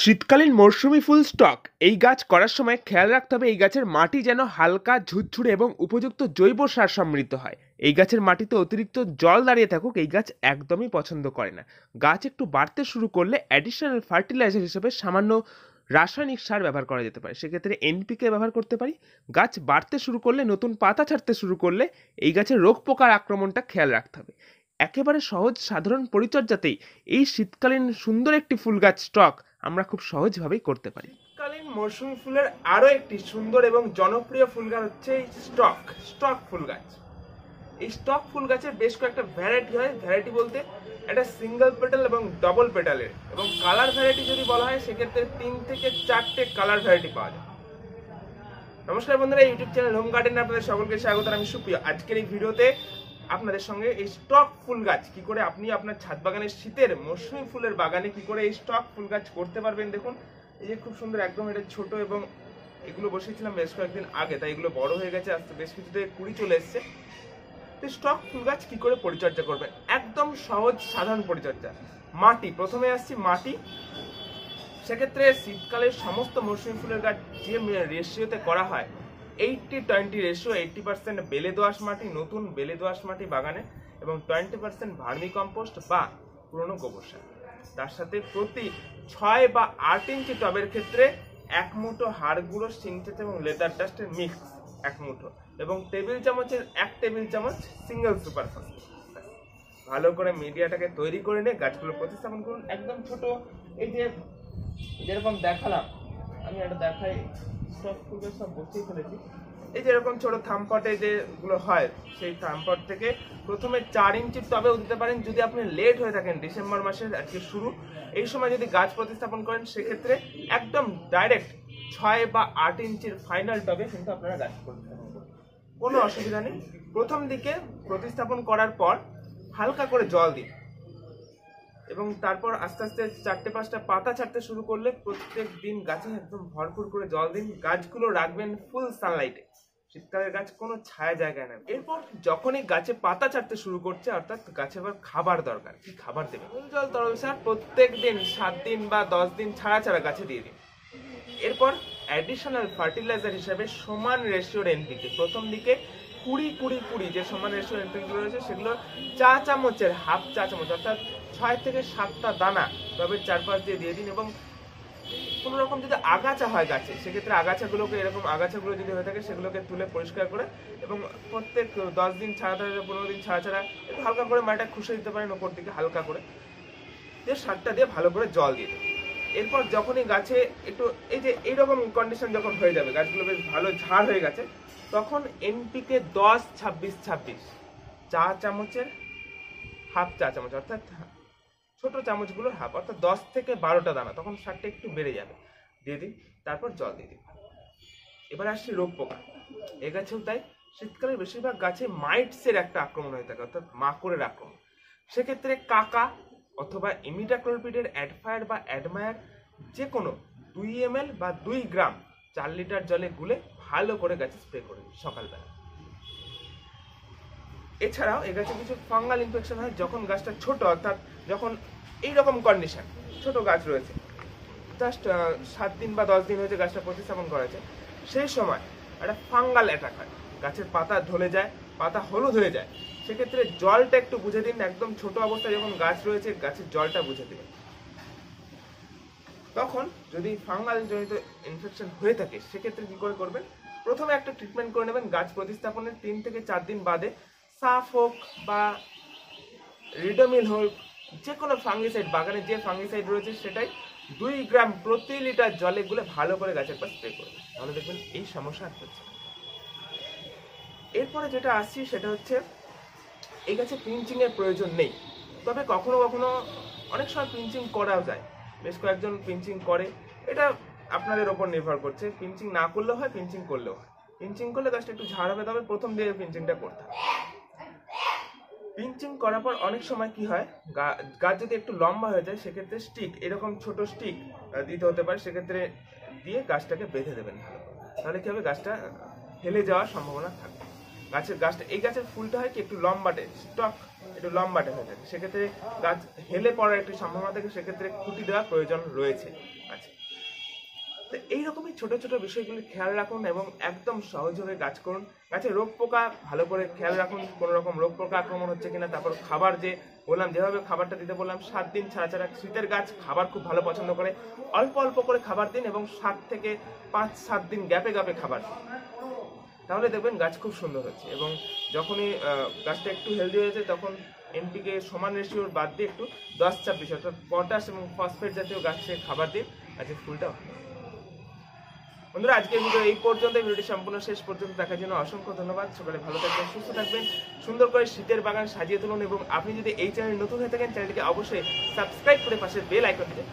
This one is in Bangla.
শীতকালীন মরশুমি ফুল স্টক এই গাছ করার সময় খেয়াল রাখতে হবে এই গাছের মাটি যেন হালকা ঝুরঝুরে এবং উপযুক্ত জৈব সার সমৃদ্ধ হয়। এই গাছের মাটিতে অতিরিক্ত জল দাঁড়িয়ে থাকুক এই গাছ একদমই পছন্দ করে না। গাছ একটু বাড়তে শুরু করলে অ্যাডিশনাল ফার্টিলাইজার হিসেবে সামান্য রাসায়নিক সার ব্যবহার করা যেতে পারে, সেক্ষেত্রে এনপিকে ব্যবহার করতে পারি। গাছ বাড়তে শুরু করলে, নতুন পাতা ছাড়তে শুরু করলে এই গাছের রোগ পোকার আক্রমণটা খেয়াল রাখতে হবে। একেবারে সহজ সাধারণ পরিচর্যাতেই এই শীতকালীন সুন্দর একটি ফুল গাছ স্টক আমরা খুব সহজভাবেই করতে পারি। শীতকালীন মৌসুমী ফুলের আরো একটি সুন্দর এবং জনপ্রিয় ফুল গাছ হচ্ছে এই স্টক ফুল গাছ। এই স্টক ফুল গাছের বেশ কয়েকটা ভ্যারাইটি হয়। ভ্যারাইটি বলতে একটা সিঙ্গেল পেটাল এবং ডবল পেটালের, এবং কালার ভ্যারাইটি যদি বলা হয় সেক্ষেত্রে 3 থেকে 4টে কালার ভ্যারাইটি পাওয়া যায়। নমস্কার বন্ধুরা, ইউটিউব চ্যানেল হোম গার্ডেনে আপনাদের সকলকে স্বাগত। আমি সুপ্রিয়। আজকের এই ভিডিওতে আপনাদের সঙ্গে এই স্টক ফুল গাছ কি করে আপনি আপনার ছাদ বাগানের শীতের মৌসুমী ফুলের বাগানে কি করে এই স্টক ফুল গাছ করতে পারবেন। দেখুন, এই যে খুব সুন্দর, একদম এটা ছোট, এবং এগুলো বসিয়েছিলাম বেশ কয়েকদিন আগে, তাই এগুলো বড় হয়ে গেছে, আস্তে বেশ কিছুতে কুড়ি চলে এসছে। স্টক ফুল গাছ কি করে পরিচর্যা করবেন, একদম সহজ সাধারণ পরিচর্যা। মাটি, প্রথমে আসছি মাটি। সেক্ষেত্রে শীতকালের সমস্ত মৌসুমী ফুলের গাছ যে রেশিওতে করা হয় 80-20 রেশিও, 80% বেলে দোআঁশ মাটি, নতুন বেলে দোআঁশ মাটি বাগানে, এবং 20% ভার্মি কম্পোস্ট বা পুরনো গোবর সার। তার সাথে প্রতি 6 বা 8 ইঞ্চি টবের ক্ষেত্রে 1 মুঠো হাড় গুঁড়ো, সিনথেট এবং লেদার ডাস্টের মিক্স 1 মুঠো, এবং টেবিল চামচের 1 টেবিল চামচ সিঙ্গেল সুপার ফসফেট। ভালো করে মিডিয়াটাকে তৈরি করে নিয়ে গাছগুলো প্রতিস্থাপন করুন। একদম ছোট, এই যে যেরকম দেখালাম, আমি এটা দেখাই, স্টক ফুল গাছ সব বসিয়ে ফেলেছি। এই যে এরকম ছোট থামপটে যেগুলো হয়, সেই থামপট থেকে প্রথমে 4 ইঞ্চির টবেও দিতে পারেন। যদি আপনি লেট হয়ে থাকেন, ডিসেম্বর মাসের আজকে শুরু, এই সময় যদি গাছ প্রতিস্থাপন করেন সেক্ষেত্রে একদম ডাইরেক্ট 6 বা 8 ইঞ্চির ফাইনাল টবে কিন্তু আপনারা গাছ প্রতিস্থাপন করবেন, কোনো অসুবিধা নেই। প্রথম দিকে প্রতিস্থাপন করার পর হালকা করে জল দিন, এবং তারপর আস্তে আস্তে 4-5টা পাতা ছাড়তে শুরু করলে প্রত্যেক দিন গাছে একদম ভরপুর করে জল দিন। গাছগুলো রাখবেন ফুল সানলাইটে, শীতকালের গাছ কোনো ছায়া জায়গায় নেই। এরপর যখনই গাছে পাতা ছাড়তে শুরু করছে, অর্থাৎ গাছে এবার খাবার দরকার, কি খাবার দেবে, জল তরল সার প্রত্যেক দিন 7 দিন বা 10 দিন ছাড়া ছাড়া গাছে দিয়ে দিন। এরপর অ্যাডিশনাল ফার্টিলাইজার হিসেবে সমান রেশিওর এনপিকে, প্রথম দিকে 20-20-20 যে সমান রেশিওর এনপিকে রয়েছে সেগুলো চা চামচের হাফ চা চামচ, অর্থাৎ 6 থেকে 7টা দানা টবের চারপাশ দিয়ে দিন। এবং কোনো রকম যদি আগাছা হয় গাছে, সেক্ষেত্রে আগাছাগুলোকে, এরকম আগাছাগুলো যদি হয়ে থাকে সেগুলোকে তুলে পরিষ্কার করে, এবং প্রত্যেক 10 দিন ছাড়া ছাড়া, 15 দিন ছাড়া ছাড়া একটু হালকা করে মাটিটা খুশে দিতে পারেন ওপর দিকে, হালকা করে দিয়ে সারটা দিয়ে ভালো করে জল দিয়ে দেবেন। এরপর যখনই গাছে একটু এই যে এইরকম কন্ডিশন যখন হয়ে যাবে, গাছগুলো বেশ ভালো ঝাড় হয়ে গেছে, তখন এনপিকে 10-26-26 চা চামচের হাফ চা চামচ, অর্থাৎ ছোট চামচগুলোর হাফ, অর্থাৎ 10 থেকে 12টা দানা, তখন সারটা একটু বেড়ে যাবে, দিয়ে দিন। তারপর জল দিয়ে দিন। এবার আসছি রোগ পোকা। এ গাছেও তাই, শীতকালে বেশিরভাগ গাছে মাইটসের একটা আক্রমণ হয়ে থাকে, অর্থাৎ মাকড়ের আক্রমণ। সেক্ষেত্রে কাকা অথবা ইমিডাক্লোপিডের অ্যাডফায়ার বা অ্যাডমায়ার যে কোনো 2 ml বা 2 গ্রাম 4 লিটার জলে গুলে ভালো করে গাছে স্প্রে করুন সকালবেলা। এছাড়াও এ গাছে কিছু ফাঙ্গাল ইনফেকশন হয় যখন গাছটা ছোট, অর্থাৎ যখন এইরকম কন্ডিশন, ছোট গাছ রয়েছে, জাস্ট 7 দিন বা 10 দিন হয়েছে গাছটা প্রতিস্থাপন করা আছে, সেই সময় একটা ফাঙ্গাল অ্যাটাক হয়, গাছের পাতা ঢলে যায়, পাতা হলুদ হয়ে যায়। সেক্ষেত্রে জলটা একটু বুঝে দিন, একদম ছোট অবস্থায় যখন গাছ রয়েছে গাছের জলটা বুঝে দিন। তখন যদি ফাঙ্গাল জনিত ইনফেকশন হয়ে থাকে সেক্ষেত্রে কি করে করবেন, প্রথমে একটা ট্রিটমেন্ট করে নেবেন। গাছ প্রতিস্থাপনের 3 থেকে 4 দিন বাদে সাফ হোক বা রিডোমিল হোক, যে কোনো ফাঙ্গিসাইড, বাগানে যে ফাঙ্গিসাইড রয়েছে সেটাই 2 গ্রাম প্রতি লিটার জলে গুলে ভালো করে গাছের পর স্প্রে করবেন, তাহলে দেখবেন এই সমস্যা আর হচ্ছে না। এরপরে যেটা আসছি সেটা হচ্ছে, এই গাছে পিঞ্চিং এর প্রয়োজন নেই, তবে কখনো কখনো অনেক সময় পিঞ্চিং করাও যায়, বেশ কয়েকজন পিঞ্চিং করে, এটা আপনাদের ওপর নির্ভর করছে। পিঞ্চিং না করলেও হয়, পিঞ্চিং করলেও হয়। পিঞ্চিং করলে গাছটা একটু ঝাড় হবে, তবে প্রথম দিয়ে পিঞ্চিংটা করতে হবে। পিঞ্চিং করার পর অনেক সময় কি হয়, গাছ যদি একটু লম্বা হয়ে যায় সেক্ষেত্রে স্টিক, এরকম ছোট স্টিক দিতে হতে পারে, সেক্ষেত্রে দিয়ে গাছটাকে বেঁধে দেবেন ভালো, তাহলে কি হবে, গাছটা হেলে যাওয়ার সম্ভাবনা থাকবে। এই গাছের ফুলটা হয় কি একটু লম্বাটে, স্টক একটু লম্বাটে হয়ে থাকে, সেক্ষেত্রে গাছ হেলে পড়ার একটি সম্ভাবনা থাকে, সেক্ষেত্রে খুঁটি দেওয়ার প্রয়োজন রয়েছে। আচ্ছা, তো এইরকমই ছোট ছোট বিষয়গুলি খেয়াল রাখুন এবং একদম সহজভাবে গাছ করুন। গাছে রোগ পোকা ভালো করে খেয়াল রাখুন, কোনো রকম রোগ পোকা আক্রমণ হচ্ছে কিনা। তারপর খাবার যে বললাম, যেভাবে খাবারটা দিতে বললাম, 7 দিন ছাড়া ছাড়া। শীতের গাছ খাবার খুব ভালো পছন্দ করে, অল্প অল্প করে খাবার দিন এবং 7 থেকে 5-7 দিন গ্যাপে গ্যাপে খাবার দিন, তাহলে দেখবেন গাছ খুব সুন্দর হচ্ছে। এবং যখনই গাছটা একটু হেলদি হয়েছে তখন এনপিকে সমান রেশিওর বাদ দিয়ে একটু 10-26 অর্থাৎ পটাশ এবং ফসফেট জাতীয় গাছে খাবার দিন, গাছের ফুলটা ভালো। বন্ধুরা, আজকের ভিডিও এই পর্যন্ত। ভিডিওটি সম্পূর্ণ শেষ পর্যন্ত দেখার জন্য অসংখ্য ধন্যবাদ। সকালে ভালো থাকবেন, সুস্থ থাকবেন, সুন্দর করে শীতের বাগান সাজিয়ে তুলুন। এবং আপনি যদি এই চ্যানেলে নতুন হয়ে থাকেন, চ্যানেলটিকে অবশ্যই সাবস্ক্রাইব করে পাশে বেল আইকনটিতে